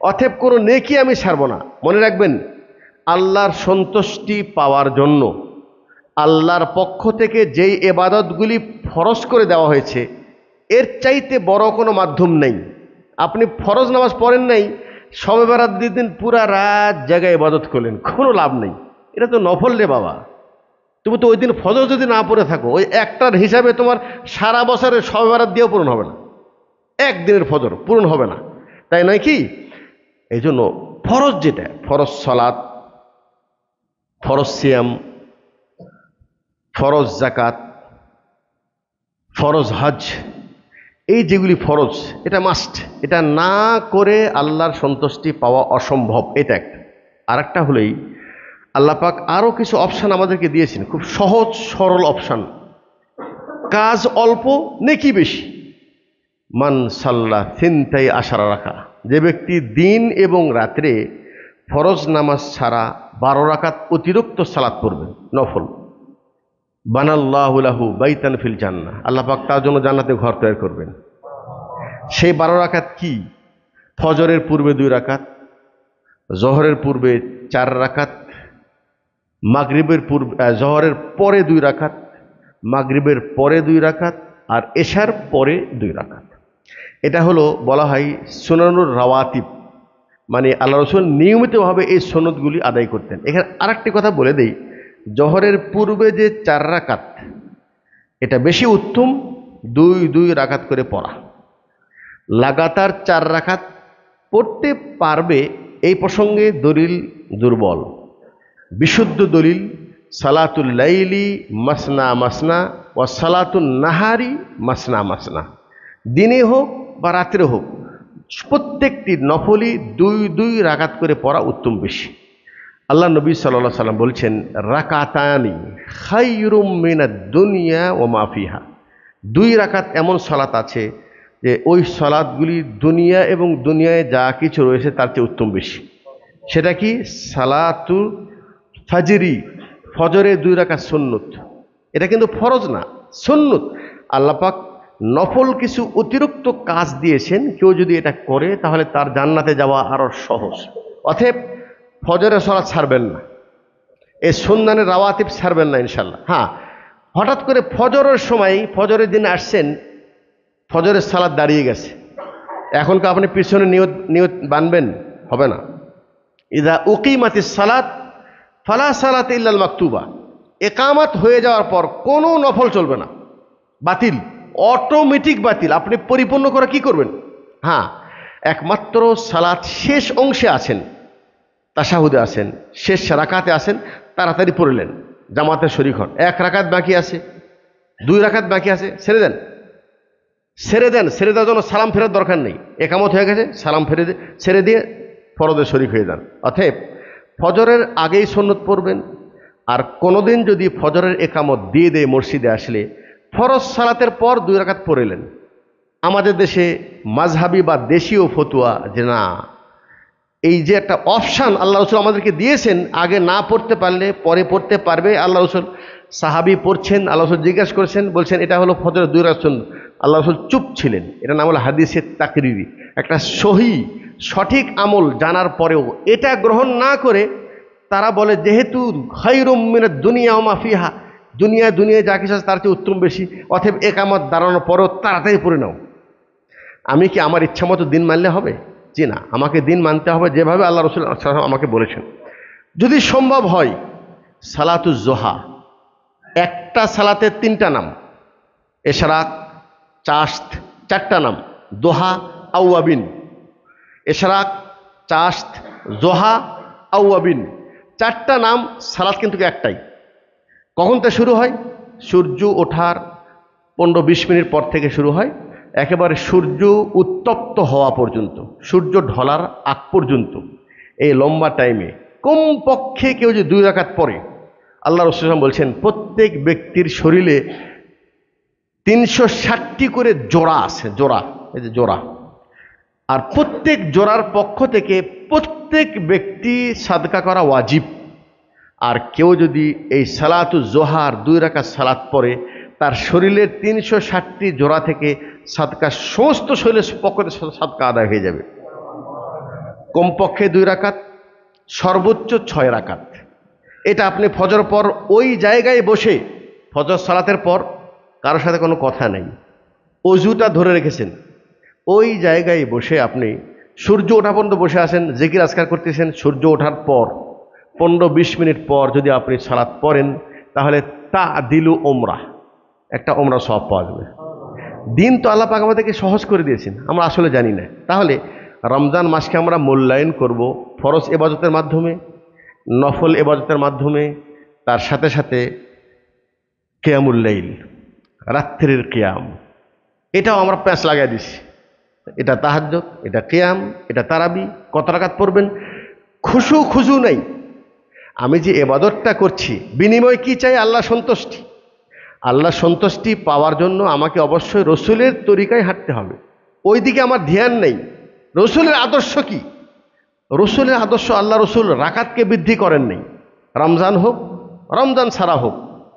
অতএব কোনো নেকি আমি ছাড়ব না। মনে রাখবেন, আল্লাহর সন্তুষ্টি পাওয়ার জন্য আল্লাহর পক্ষ থেকে যেই ইবাদতগুলি ফরজ করে দেওয়া হয়েছে, এর চাইতে বড় কোনো মাধ্যম নেই। আপনি ফরজ নামাজ পড়েন নাই, শবে বরাত দিন পুরা রাত জায়গায় ইবাদত করলেন, কোনো লাভ নেই। এটা তো নফল রে বাবা। তুমি তো ওই দিন ফজর যদি না পড়ে থাকো, ওই একটার হিসাবে তোমার সারা বছরের শবে বরাত দিয়েও পূরণ হবে না, একদিনের ফজর পূরণ হবে না, তাই নয় কি? এই জন্য ফরজ যেটা, ফরজ সালাত, ফরজ সিয়াম, ফরজ যাকাত, ফরজ হজ, এই যেগুলি ফরজ, এটা মাস্ট। এটা না করে আল্লাহর সন্তুষ্টি পাওয়া অসম্ভব। এটা একটা। আর একটা হলেই আল্লাহ পাক আরও কিছু অপশান আমাদেরকে দিয়েছেন, খুব সহজ সরল অপশান, কাজ অল্প নেকি বেশি। মান সাল্লা সিনতাই আশারা রাখা, যে ব্যক্তি দিন এবং রাত্রে ফরজ নামাজ ছাড়া 12 রাকাত অতিরিক্ত সালাত পড়বেন নফল, বানাল্লাহু লাহু বাইতান ফিল জান্নাহ, আল্লাহ পাক তার জন্য জান্নাতে ঘর তৈরি করবেন। সেই 12 রাকাত কি? ফজরের পূর্বে 2 রাকাত, জোহরের পূর্বে 4 রাকাত, মাগরিবের পূর্বে জোহরের পরে 2 রাকাত, মাগরিবের পরে 2 রাকাত, আর এশার পরে 2 রাকাত। এটা হলো বলা হয় সুনানুর রাওয়াতিব, মানে আল্লাহ রাসূল নিয়মিতভাবে এই সুন্নতগুলি আদায় করতেন। এখানে আরেকটি কথা বলে দেই, জোহরের পূর্বে যে 4 রাকাত, এটা বেশি উত্তম 2 রাকাত করে পড়া। লাগাতার 4 রাকাত পড়তে পারবে এই প্রসঙ্গে দলিল দুর্বল। বিশুদ্ধ দলিল সালাতুল লাইলি মাসনা মাসনা ও সালাতুন নাহারি মাসনা মাসনা, দিনে হোক বা রাত্রে হোক প্রত্যেকটি নফলই দুই দুই রাকাত করে পড়া উত্তম বেশি। আল্লাহ নবী সাল্লাল্লাহু আলাইহি সাল্লাম বলছেন, রাকাতানি খায়রুম মিনাদ দুনিয়া ওয়া মা ফিহা। 2 রাকাত এমন সালাত আছে যে ওই সালাতগুলি দুনিয়া এবং দুনিয়ায় যা কিছু রয়েছে তার চেয়ে উত্তম বেশি। সেটা কি? সালাতুল ফাজরি, ফজরে 2 রাকাত সুন্নত। এটা কিন্তু ফরজ না, সুন্নত। আল্লাহ পাক নফল কিছু অতিরিক্ত কাজ দিয়েছেন, কেউ যদি এটা করে তাহলে তার জান্নাতে যাওয়া আরো সহজ। অতএব ফজরের সালাত ছাড়বেন না, এই সুন্নানের রাওয়াতিব ছাড়বেন না ইনশাল্লাহ। হ্যাঁ, হঠাৎ করে ফজরের সময়, ফজরের দিন আসছেন, ফজরের সালাত দাঁড়িয়ে গেছে, এখন কি আপনি পিছনে নিয়ত বানবেন? হবে না। ইদা উকিমাতিস সালাত ফালা সালাত ইল্লাল মাকতুবা, একামত হয়ে যাওয়ার পর কোনো নফল চলবে না, বাতিল, অটোমেটিক বাতিল। আপনি পরিপূর্ণ করে কি করবেন? হ্যাঁ, একমাত্র সালাত শেষ অংশে আছেন, তাশাহুদে আছেন, শেষ রাকাতে আছেন, তাড়াতাড়ি পড়লেন, জামাতে শরীক হন। 1 রাকাত বাকি আছে, 2 রাকাত বাকি আছে, ছেড়ে দেন, ছেড়ে দেন। ছেড়ে দেওয়ার জন্য সালাম ফেরার দরকার নেই। একামত হয়ে গেছে, সালাম ছেড়ে দিয়ে ফরজে শরীক হয়ে যান। অতএব ফজরের আগেই সুন্নত পড়বেন। আর কোনোদিন যদি ফজরের একামত দিয়ে দেয় মসজিদে আসলে, ফরজ সালাতের পর 2 রাকাত পড়লেন। আমাদের দেশে মাযহাবি বা দেশীয় ফতুয়া যে না, এই যে একটা অপশান আল্লাহ রসুল আমাদেরকে দিয়েছেন, আগে না পড়তে পারলে পরে পড়তে পারবে। আল্লাহ রসুল, সাহাবি পড়ছেন, আল্লাহ রসুল জিজ্ঞাসা করছেন, বলছেন এটা হলো ফজরের 2 রাকাত সুন্নত। আল্লাহ রসুল চুপ ছিলেন। এটা নাম হলো হাদিসে তাকরিরি। একটা সহি সঠিক আমল জানার পরেও এটা গ্রহণ না করে তারা বলে যেহেতু খায়রুম মিনাদ দুনিয়া ওয়া মা ফিহা, দুনিয়ায় যা কিছু আছে তার চেয়ে উত্তম বেশি, অতএব একামত দাঁড়ানোর পরেও তাড়াতাড়ি পড়ে নাও। আমি কি আমার ইচ্ছা মতো দিন মানলে হবে? জি না, আমাকে দিন মানতে হবে যেভাবে আল্লাহ রসুল আমাকে বলেছেন। যদি সম্ভব হয় সালাতুজ জোহা, একটা সালাতের 3টা নাম, এশরাক, চাশত 4টা নাম, দোহা, আউয়াবিন। এশরাক, চাশত, জোহা, আউয়াবিন 4টা নাম। সালাত কিন্তু একটাই। কখন তা শুরু হয়? সূর্য ওঠার 15-20 মিনিট পর থেকে শুরু হয়, একেবারে সূর্য উত্তপ্ত হওয়া পর্যন্ত, সূর্য ঢলার আগ পর্যন্ত। এই লম্বা টাইমে কমপক্ষে কেউ যে 2 রাকাত পড়ে, আল্লাহ রাসূল বলছেন প্রত্যেক ব্যক্তির শরীরে 360টি করে জোড়া আছে, জোড়া, এই যে জোড়া। আর প্রত্যেক জোড়ার পক্ষ থেকে প্রত্যেক ব্যক্তি সাদকা করা ওয়াজিব। আর কেউ যদি এই সালাতুজ জোহার 2 রাকাত সালাত পড়ে, তার শরীরের 360টি জোড়া থেকে সাদকা, সমস্ত শরীরের পক্ষ থেকে সাদকা আদায় হয়ে যাবে। কমপক্ষে 2 রাকাত, সর্বোচ্চ 6 রাকাত। এটা আপনি ফজর পর ওই জায়গায় বসে, ফজর সালাতের পর কারোর সাথে কোনো কথা নেই, অজুটা ধরে রেখেছেন, ওই জায়গায় বসে আপনি সূর্য ওঠা পর্যন্ত বসে আছেন, জিকির আজকার করতেছেন। সূর্য ওঠার পর 15-20 মিনিট পর যদি আপনি সালাত পড়েন, তাহলে তা দিলু ওমরা, একটা ওমরা সওয়াব পাওয়া যাবে। দিন তো আল্লাহ পাক আমাদেরকে সহজ করে দিয়েছেন, আমরা আসলে জানি না। তাহলে রমজান মাসকে আমরা মূল্যায়ন করব ফরজ ইবাদতের মাধ্যমে, নফল ইবাদতের মাধ্যমে, তার সাথে সাথে কিয়ামুল লাইল, রাত্রির কিয়াম, এটাও আমরা প্যাঁচ লাগাই দিছি। এটা তাহাজ্জুদ, এটা কিয়াম, এটা তারাবি। কত রাকাত পড়বেন? খুশু নাই। আমি যে ইবাদতটা করছি, বিনিময় কি চাই? আল্লাহ সন্তুষ্টি। আল্লাহ সন্তুষ্টি পাওয়ার জন্য আমাকে অবশ্যই রসুলের তরিকায় হাঁটতে হবে। ওই দিকে আমার ধ্যান নেই। রসুলের আদর্শ কি? রসুলের আদর্শ, আল্লাহ রসুল রাকাতকে বৃদ্ধি করেন নাই। রমজান হোক, রমজান ছাড়া হোক,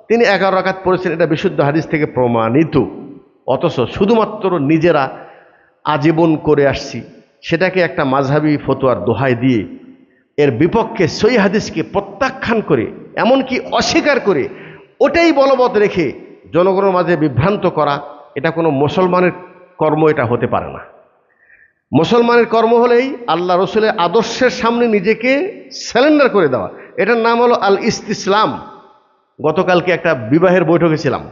তিনি 11 রাকাত পড়েছেন, এটা বিশুদ্ধ হাদিস থেকে প্রমাণিত। অথচ শুধুমাত্র নিজেরা আজীবন করে আসছি, সেটাকে একটা মাযহাবী ফতোয়ার দোহাই দিয়ে এর বিপক্ষে সহিহ হাদিসকে প্রত্যাখ্যান করে, এমনকি অস্বীকার করে, ওটাই বলবৎ রেখে জনগণের মাঝে বিভ্রান্ত করা, এটা কোনো মুসলমানের কর্ম, এটা হতে পারে না। মুসলমানের কর্ম হলেই আল্লাহ রসুলের আদর্শের সামনে নিজেকে স্যালেন্ডার করে দেওয়া। এটার নাম হলো আল ইস্তিসলাম। গতকালকে একটা বিবাহের বৈঠকে ছিলাম,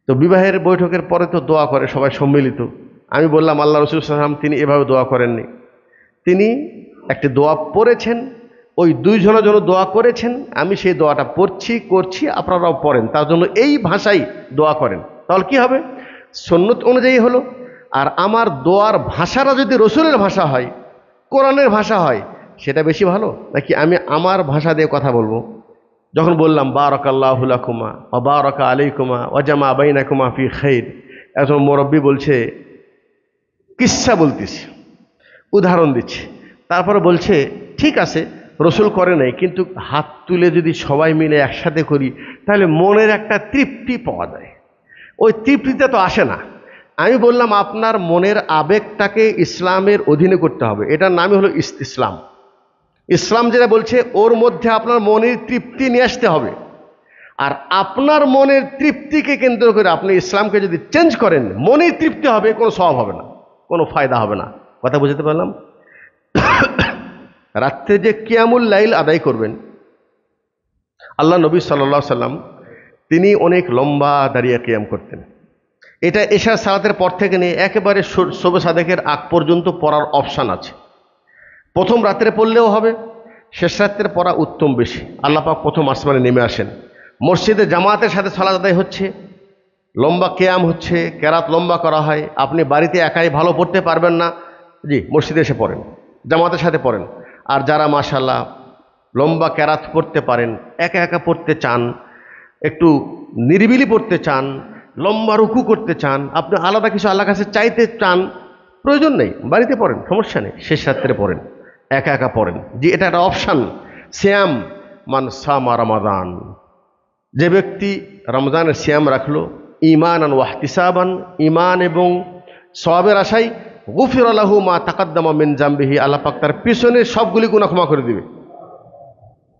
তো বিবাহের বৈঠকের পরে তো দোয়া করে সবাই সম্মিলিত। আমি বললাম আল্লাহ রসুল সাল্লাল্লাহু আলাইহি ওয়াসাল্লাম তিনি এভাবে দোয়া করেননি, তিনি একটি দোয়া পড়েছেন, ওই দুইজনের জন্য দোয়া করেছেন, আমি সেই দোয়াটা করছি, আপনারাও পড়েন, তার জন্য এই ভাষাই দোয়া করেন। তাহলে কি হবে? সুন্নত অনুযায়ী হলো। আর আমার দোয়ার ভাষাটা যদি রসুলের ভাষা হয়, কোরআনের ভাষা হয়, সেটা বেশি ভালো নাকি আমি আমার ভাষা দিয়ে কথা বলবো? যখন বললাম বারাকাল্লাহু লাকুমা ওয়া বারাকা আলাইকুমা ওয়া জামা বাইনাকুমা ফি খাইর, একজন মুরব্বি বলছে, কিসসা বলতেছি, উদাহরণ দিচ্ছে, তারপরে বলছে ঠিক আছে রসুল করে নাই, কিন্তু হাত তুলে যদি সবাই মিলে একসাথে করি তাহলে মনের একটা তৃপ্তি পাওয়া যায়। ওই তৃপ্তিটা তো আসে না। আমি বললাম আপনার মনের আবেগটাকে ইসলামের অধীনে করতে হবে, এটার নামই হলো ইসলাম। ইসলাম যেটা বলছে ওর মধ্যে আপনার মনের তৃপ্তি নিয়ে আসতে হবে। আর আপনার মনের তৃপ্তিকে কেন্দ্র করে আপনি ইসলামকে যদি চেঞ্জ করেন, মনের তৃপ্তি হবে, কোনো সওয়াব হবে না, কোনো ফায়দা হবে না। কথা বুঝতে পারলাম? রাত্রে যে কিয়ামুল লাইল আদায় করবেন, আল্লাহ নবী সাল্লাল্লাহু সাল্লাম তিনি অনেক লম্বা দাঁড়িয়ে কিয়াম করতেন। এটা এশার সালাতের পর থেকে নিয়ে একেবারে শবে সাদেকের আগ পর্যন্ত পড়ার অপশান আছে। প্রথম রাত্রে পড়লেও হবে, শেষ রাত্রে পড়া উত্তম বেশি। আল্লাহ পাক প্রথম আসমানে নেমে আসেন, মসজিদে জামাতের সাথে সালাত আদায় হচ্ছে, লম্বা কেয়াম হচ্ছে, কেরাত লম্বা করা হয়। আপনি বাড়িতে একাই ভালো পড়তে পারবেন না, জি মসজিদে এসে পড়েন, জামাতের সাথে পড়েন। আর যারা মাশাআল্লাহ লম্বা কেরাত পড়তে পারেন, একা একা পড়তে চান, একটু নিরিবিলি পড়তে চান, লম্বা রুকু করতে চান, আপনি আলাদা কিছু আল্লাহর কাছে চাইতে চান, প্রয়োজন নেই, বাড়িতে পড়েন, সমস্যা নেই, শেষ রাত্রে পড়েন, একা একা পড়েন। জি এটা একটা অপশান। সিয়াম মান সামা রমাদান, যে ব্যক্তি রমজানের সিয়াম রাখলো ঈমানান ওয়া ইহতিসাবান, ঈমান এবং সওয়াবের আশায়, গুফিরা লাহু মা তাকাদ্দামা মিন জামবিহি, আল্লাহ পাক তার পিছনের সবগুলি গুনাহ ক্ষমা করে দিবে।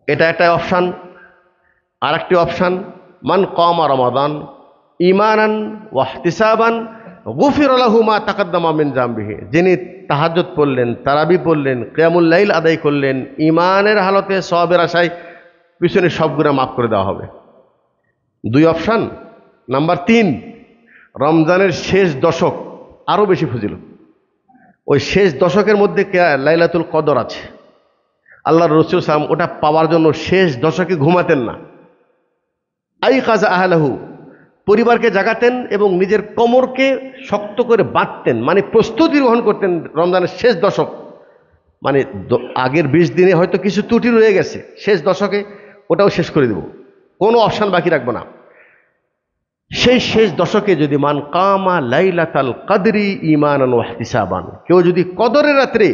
এটা একটা অপশান। আর একটি অপশান, মান কামা রমাদান ঈমানান ওয়া ইহতিসাবান গুফিরা লাহু মা তাকাদ্দামা মিন জামবিহি, যিনি তাহাজ্জুদ পড়লেন, তারাবি পড়লেন, কিয়ামুল লাইল আদায় করলেন, ঈমানের হালতে সওয়াবের আশায়, পিছনের সব গুনাহ মাফ করে দেওয়া হবে। দুই অপশান। নাম্বার 3, রমজানের শেষ দশক আরও বেশি ফজিলত। ওই শেষ দশকের মধ্যে লাইলাতুল কদর আছে। আল্লাহর রাসূল সাল্লাল্লাহু আলাইহি ওয়াসাল্লাম ওটা পাওয়ার জন্য শেষ দশকে ঘুমাতেন না। আই কাজা আহলাহু, পরিবারকে জাগাতেন এবং নিজের কোমরকে শক্ত করে বাঁধতেন, মানে প্রস্তুতি গ্রহণ করতেন রমজানের শেষ দশক। মানে আগের 20 দিনে হয়তো কিছু ত্রুটি রয়ে গেছে, শেষ দশকে ওটাও শেষ করে দেব, কোনো অপশান বাকি রাখবো না। সেই শেষ দশকে যদি মান কামা লাইলাতাল কদরি ঈমানান ওয়া ইহতিসাবান, কেউ যদি কদরের রাত্রে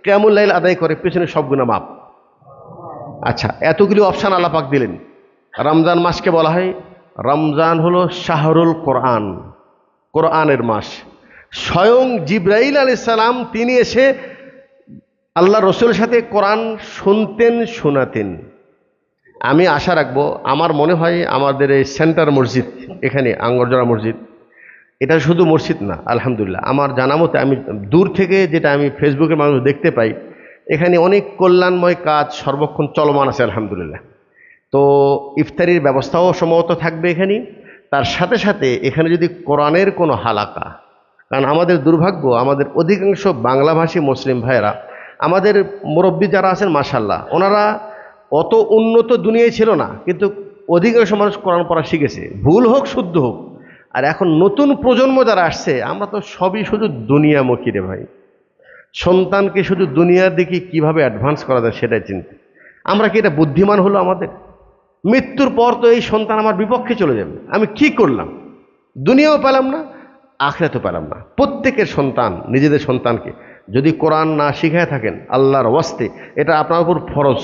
কিয়ামুল লাইল আদায় করে, পেছনে সব গুনাহ মাফ। আচ্ছা, এতগুলি অপশান আল্লাহ পাক দিলেন। রমজান মাসকে বলা হয়, রমজান হলো শাহরুল কোরআন, কোরআনের মাস। স্বয়ং জিবরাইল আলাইহিস সালাম তিনি এসে আল্লাহ রসুলের সাথে কোরআন শুনতেন, শোনাতেন। আমি আশা রাখবো, আমার মনে হয় আমাদের এই সেন্টার মসজিদ, এখানে আঙ্গরজোড়া মসজিদ, এটা শুধু মসজিদ না, আলহামদুলিল্লাহ আমার জানা মতে, আমি দূর থেকে যেটা আমি ফেসবুকের মানুষ দেখতে পাই, এখানে অনেক কল্যাণময় কাজ সর্বক্ষণ চলমান আছে আলহামদুলিল্লাহ। তো ইফতারির ব্যবস্থাও সম্ভবত থাকবে এখানে। তার সাথে সাথে এখানে যদি কোরআনের কোনো হালাকা, কারণ আমাদের দুর্ভাগ্য, আমাদের অধিকাংশ বাংলাভাষী মুসলিম ভাইয়েরা, আমাদের মুরব্বী যারা আছেন মাশাআল্লাহ, ওনারা অত উন্নত দুনিয়ায় ছিল না, কিন্তু অধিকাংশ মানুষ কোরআন পড়া শিখেছে, ভুল হোক শুদ্ধ হোক। আর এখন নতুন প্রজন্ম যারা আসছে, আমরা তো সবই শুধু দুনিয়ামুখী রে ভাই। সন্তানকে শুধু দুনিয়ার দিকে কিভাবে অ্যাডভান্স করা যায় সেটাই চিন্তা। আমরা কি এটা বুদ্ধিমান হলো আমাদের? মৃত্যুর পর তো এই সন্তান আমার বিপক্ষে চলে যাবে, আমি কি করলাম? দুনিয়াও পেলাম না, আখিরাতও পেলাম না। প্রত্যেকের সন্তান, নিজেদের সন্তানকে যদি কোরআন না শিখায় থাকেন, আল্লাহর ওয়াস্তে এটা আপনার উপর ফরজ।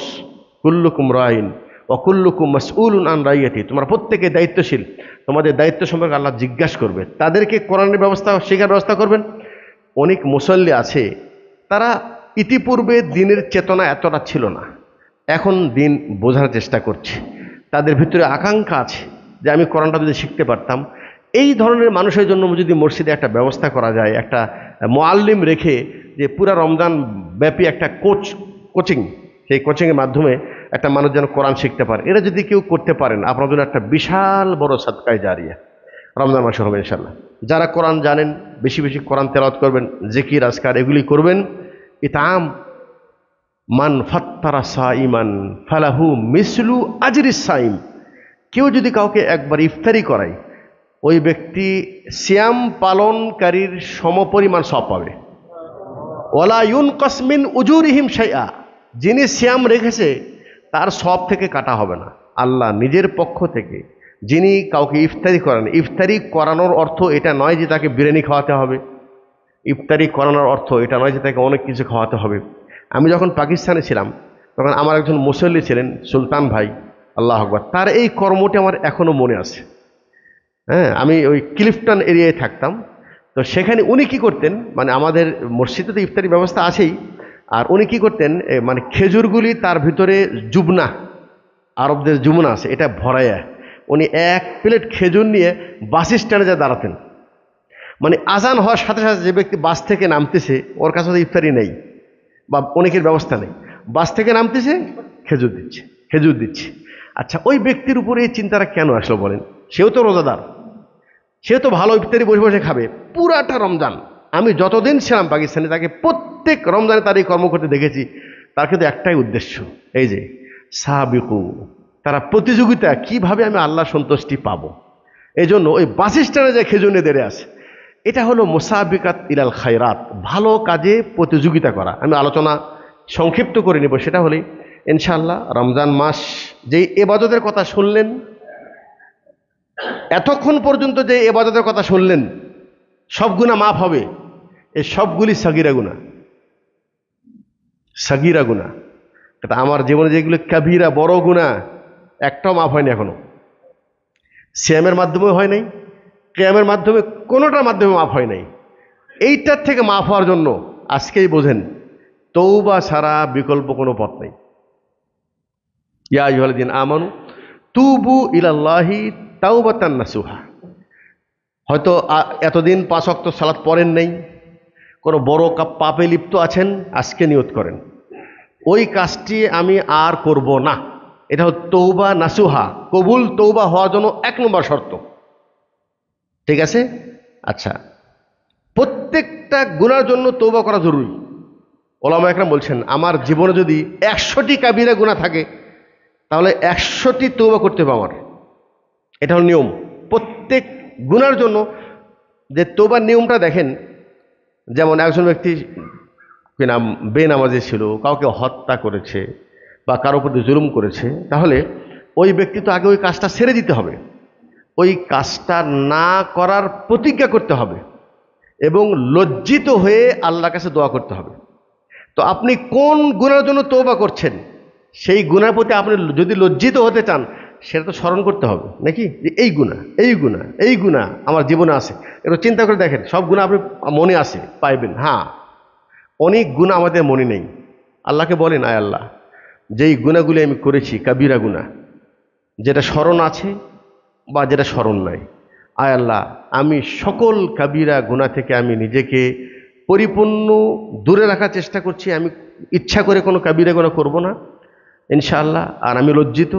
কুল্লুকুম রাইন ওয়া কুল্লুকুম মাসউলুন আন রাইয়াতি, তোমরা প্রত্যেকে দায়িত্বশীল, তোমাদের দায়িত্ব সম্পর্কে আল্লাহ জিজ্ঞাসা করবে। তাদেরকে কোরআনের ব্যবস্থা, শেখার ব্যবস্থা করবেন। অনেক মুসল্লি আছে, তারা ইতিপূর্বে দিনের চেতনা এতটা ছিল না, এখন দিন বোঝার চেষ্টা করছে, তাদের ভিতরে আকাঙ্ক্ষা আছে যে আমি কোরআনটা যদি শিখতে পারতাম। এই ধরনের মানুষের জন্য যদি মসজিদে একটা ব্যবস্থা করা যায়, একটা মুআল্লিম রেখে, যে পুরা রমজান ব্যাপী একটা কোচিং, সেই কোচিংয়ের মাধ্যমে একটা মানুষ যেন কোরআন শিখতে পারে, এটা যদি কেউ করতে পারেন, আপনার জন্য একটা বিশাল বড় সাদকায়ে জারিয়া রমজান মাসে হবে ইনশাআল্লাহ। যারা কোরআন জানেন বেশি বেশি কোরআন তেলাওয়াত করবেন, জিকির আজকার এগুলি করবেন। ইতাম মান ফাত্তারা সাইমান ফালাহু মিসলু আজরিস সাইম, কেউ যদি কাউকে একবার ইফতারি করায় ওই ব্যক্তি সিয়াম পালনকারীর সমপরিমাণ সওয়াব পাবে। ওয়ালা ইউনকাস মিন উজুরিহিম শাইআ, যিনি সিয়াম রেখেছে তার সওয়াব থেকে কাটা হবে না। আল্লাহ নিজের পক্ষ থেকে যিনি কাউকে ইফতারি করান, ইফতারি করানোর অর্থ এটা নয় যে তাকে বিরিয়ানি খাওয়াতে হবে, ইফতারি করানোর অর্থ এটা নয় যে তাকে অনেক কিছু খাওয়াতে হবে। আমি যখন পাকিস্তানে ছিলাম তখন আমার একজন মুসল্লি ছিলেন সুলতান ভাই, আল্লাহ আকবার, তার এই কর্মটি আমার এখনো মনে আছে। হ্যাঁ, আমি ওই ক্লিফটন এরিয়ায় থাকতাম, তো সেখানে উনি কি করতেন, মানে আমাদের মসজিদে তো ইফতারি ব্যবস্থা আছেই, আর উনি কি করতেন মানে খেজুরগুলি তার ভিতরে জুবনা, আরবদের জুমনা আছে, এটা ভরাইয়া উনি এক প্লেট খেজুর নিয়ে বাস স্ট্যান্ডে যা দাঁড়াতেন। মানে আজান হওয়ার সাথে সাথে যে ব্যক্তি বাস থেকে নামতেছে ওর কাছে তো ইফতারি নেই বা অনেকের ব্যবস্থা নেই, বাস থেকে নামতেছে খেজুর দিচ্ছে, খেজুর দিচ্ছে। আচ্ছা, ওই ব্যক্তির উপরে এই চিন্তাটা কেন আসলো বলেন? সেও তো রোজাদার, সেও তো ভালো ইফতারি বসে বসে খাবে পুরাটা রমজান। আমি যতদিন ছিলাম পাকিস্তানে তাকে প্রত্যেক রমজানে তার এই কর্ম করতে দেখেছি। তার কিন্তু একটাই উদ্দেশ্য, এই যে সাবিকু, তারা প্রতিযোগিতা কিভাবে আমি আল্লাহ সন্তুষ্টি পাবো, এই জন্য ওই বাস স্ট্যান্ডে যে খেজুর নিয়ে দেড়ে আছে। এটা হলো মুসাবিকাত ইলাল খায়রাত, ভালো কাজে প্রতিযোগিতা করা। আমি আলোচনা সংক্ষিপ্ত করে নেব, সেটা হলে ইনশাআল্লাহ রমজান মাস যেই ইবাদতের কথা শুনলেন, এতক্ষণ পর্যন্ত যে ইবাদতের কথা শুনলেন সব গুনাহ মাফ হবে, এই সবগুলি সাগিরা গুনাহ, সাগিরা গুনাহ। এটা আমার জীবনে যেগুলো কাবিরা বড় গুনাহ একটাও মাফ হয়নি এখনো। সিয়ামের মাধ্যমে হয় নাই, কিয়ামের মাধ্যমে, কোনোটার মাধ্যমে মাফ হয় নাই। এইটার থেকে মাফ হওয়ার জন্য আজকেই বোঝেন তৌবা ছাড়া বিকল্প কোনো পথ নেই। ইয়া আইয়ুহাল্লাযীনা আমানু তুবু ইলাল্লাহি তাওবাতান নাসুহা। হয়তো এতদিন 5 ওয়াক্ত সালাত পড়েন নাই, কোনো বড় পাপে লিপ্ত আছেন, আজকে নিয়ত করেন ওই কাজটি আমি আর করব না। এটা হচ্ছে তৌবা নাসুহা, কবুল তৌবা হওয়ার জন্য 1 নম্বর শর্ত। ঠিক আছে? আচ্ছা, প্রত্যেকটা গুনার জন্য তৌবা করা জরুরি। ওলামা একরাম বলছেন আমার জীবনে যদি 100টি কাবিরা গুনাহ থাকে তাহলে 100টি তৌবা করতে হবে আমার। এটা হল নিয়ম প্রত্যেক গুনার জন্য। যে তৌবার নিয়মটা দেখেন, যেমন একজন ব্যক্তি কি নাম বেনামাজি ছিল, কাউকে হত্যা করেছে বা কারোর প্রতি জুলুম করেছে, তাহলে ওই ব্যক্তি তো আগে ওই কাজটা ছেড়ে দিতে হবে, ওই কাজটা না করার প্রতিজ্ঞা করতে হবে এবং লজ্জিত হয়ে আল্লাহর কাছে দোয়া করতে হবে। তো আপনি কোন গুনার জন্য তওবা করছেন, সেই গুনার প্রতি আপনি যদি লজ্জিত হতে চান সেটা তো স্মরণ করতে হবে নাকি, যে এই গুনাহ, এই গুনাহ, এই গুনাহ আমার জীবনে আছে। একটু চিন্তা করে দেখেন, সব গুনাহ আপনি মনে আছে পাইবেন, হ্যাঁ অনেক গুনাহ আমাদের মনে নেই। আল্লাহকে বলেন, আয় আল্লাহ, যেই গুনাহগুলি আমি করেছি কাবিরা গুনাহ, যেটা স্মরণ আছে বা যেটা স্মরণ নাই, আয় আল্লাহ আমি সকল কাবিরা গুনাহ থেকে আমি নিজেকে পরিপূর্ণ দূরে রাখার চেষ্টা করছি। আমি ইচ্ছা করে কোনো কাবিরা গুনাহ করব না ইনশাআল্লাহ। আর আমি লজ্জিত,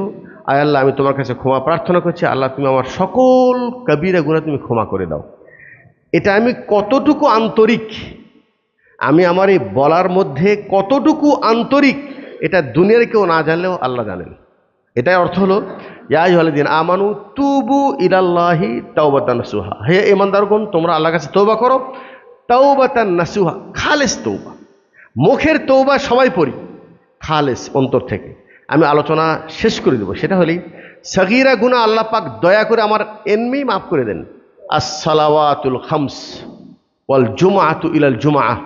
আয় আল্লাহ আমি তোমার কাছে ক্ষমা প্রার্থনা করছি, আল্লাহ তুমি আমার সকল কাবিরা গুনাহ তুমি ক্ষমা করে দাও। এটা আমি কতটুকু আন্তরিক, আমি আমার এই বলার মধ্যে কতটুকু আন্তরিক, এটা দুনিয়ার কেউ না জানলেও আল্লাহ জানেন। এটাই অর্থ হলো ইয়া আইয়ুহাল্লাযীনা আমানু তুবু ইলাল্লাহি তাওবাতান নাসুহা, হে ঈমানদারগণ তোমরা আল্লাহর কাছে তওবা করো, তাওবাতান নাসুহা, খালেস তওবা। মুখের তওবা সবাই পড়ি, খালেস অন্তর থেকে। আমি আলোচনা শেষ করে দেব, সেটা হলেই সগীরা গুনাহ আল্লাহ পাক দয়া করে আমার এমনি মাফ করে দেন। আস-সালাওয়াতুল খামস ওয়াল জুমআতু ইলাল জুমআহ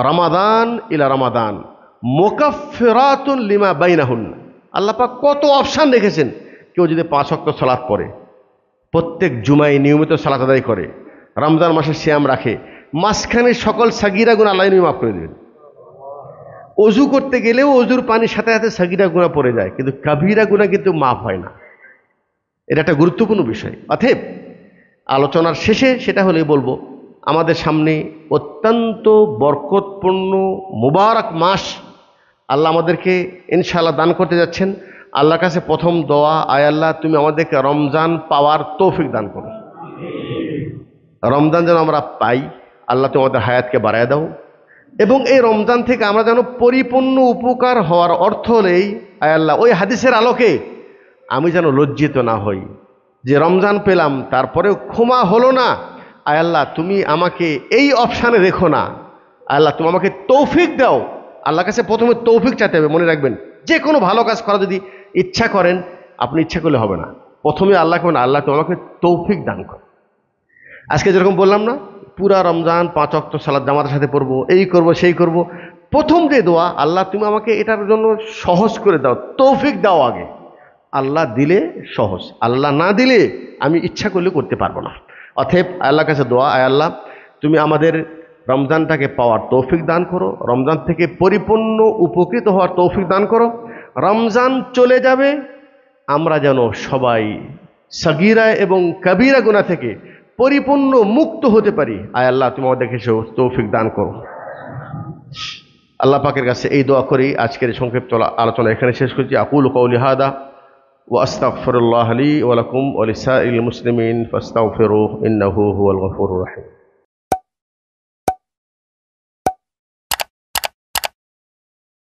রমাদান ইলা রমাদান মুকাফফিরাতুন লিমা বাইনাহুন। আল্লাহ পাক কত অপশান রেখেছেন। কেউ যদি 5 ওয়াক্ত সালাত পড়ে, প্রত্যেক জুমায় নিয়মিত সালাত আদায় করে, রমজান মাসে সিয়াম রাখে, মাঝখানে সকল সাগীরা গুনাহ আল্লাহ মাফ করে দেবেন। অজু করতে গেলেও অজুর পানির সাথে সাথে সাগীরা গুনাহ পড়ে যায়, কিন্তু কাবীরা গুনাহ কিন্তু মাফ হয় না। এটা একটা গুরুত্বপূর্ণ বিষয়। অতএব আলোচনার শেষে সেটা হলেই বলবো, আমাদের সামনে অত্যন্ত বরকতপূর্ণ মুবারক মাস আল্লাহ আমাদেরকে ইনশাআল্লাহ দান করতে যাচ্ছেন। আল্লাহর কাছে প্রথম দোয়া, আয় আল্লাহ তুমি আমাদেরকে রমজান পাওয়ার তৌফিক দান করো। রমজান যেন আমরা পাই, আল্লাহ তুমি আমাদের হায়াতকে বাড়ায় দাও, এবং এই রমজান থেকে আমরা যেন পরিপূর্ণ উপকার হওয়ার অর্থ হলেই আয় আল্লাহ ওই হাদিসের আলোকে আমি যেন লজ্জিত না হই যে রমজান পেলাম তারপরেও ক্ষমা হলো না। আয় আল্লাহ তুমি আমাকে এই অপশানে রেখো না, আয় আল্লাহ তুমি আমাকে তৌফিক দাও। আল্লাহর কাছে প্রথমে তৌফিক চাইতে হবে। মনে রাখবেন, যে কোনো ভালো কাজ করা যদি ইচ্ছা করেন, আপনি ইচ্ছা করলে হবে না, প্রথমে আল্লাহকে বলেন আল্লাহ তুমি আমাকে তৌফিক দান করো। আজকে যেরকম বললাম না, পুরা রমজান 5 ওয়াক্ত সালাত জামাতের সাথে পড়বো, এই করব সেই করব, প্রথম যে দোয়া আল্লাহ তুমি আমাকে এটার জন্য সহজ করে দাও, তৌফিক দাও আগে। আল্লাহ দিলে সহজ, আল্লাহ না দিলে আমি ইচ্ছা করলে করতে পারবো না। অতএব আল্লাহর কাছে দোয়া, আয় আল্লাহ তুমি আমাদের রমজানটাকে পাওয়ার তৌফিক দান করো, রমজান থেকে পরিপূর্ণ উপকৃত হওয়ার তৌফিক দান করো। রমজান চলে যাবে, আমরা যেন সবাই সগীরা এবং কবিরা গুনাহ থেকে পরিপূর্ণ মুক্ত হতে পারি। আয় আল্লাহ তুমি আমাদেরকে তৌফিক দান করো। আল্লাহ পাকের কাছে এই দোয়া করি আজকের সংক্ষিপ্ত আলোচনা এখানে শেষ করছি। আকুলু কওলি হাদা ওয়া আস্তাগফিরুল্লাহ লি ওয়া লাকুম ওয়া লিসাইরিল মুসলিমিন ফাস্তাগফিরুহু ইন্নাহু হুয়াল গফুরুর রহিম।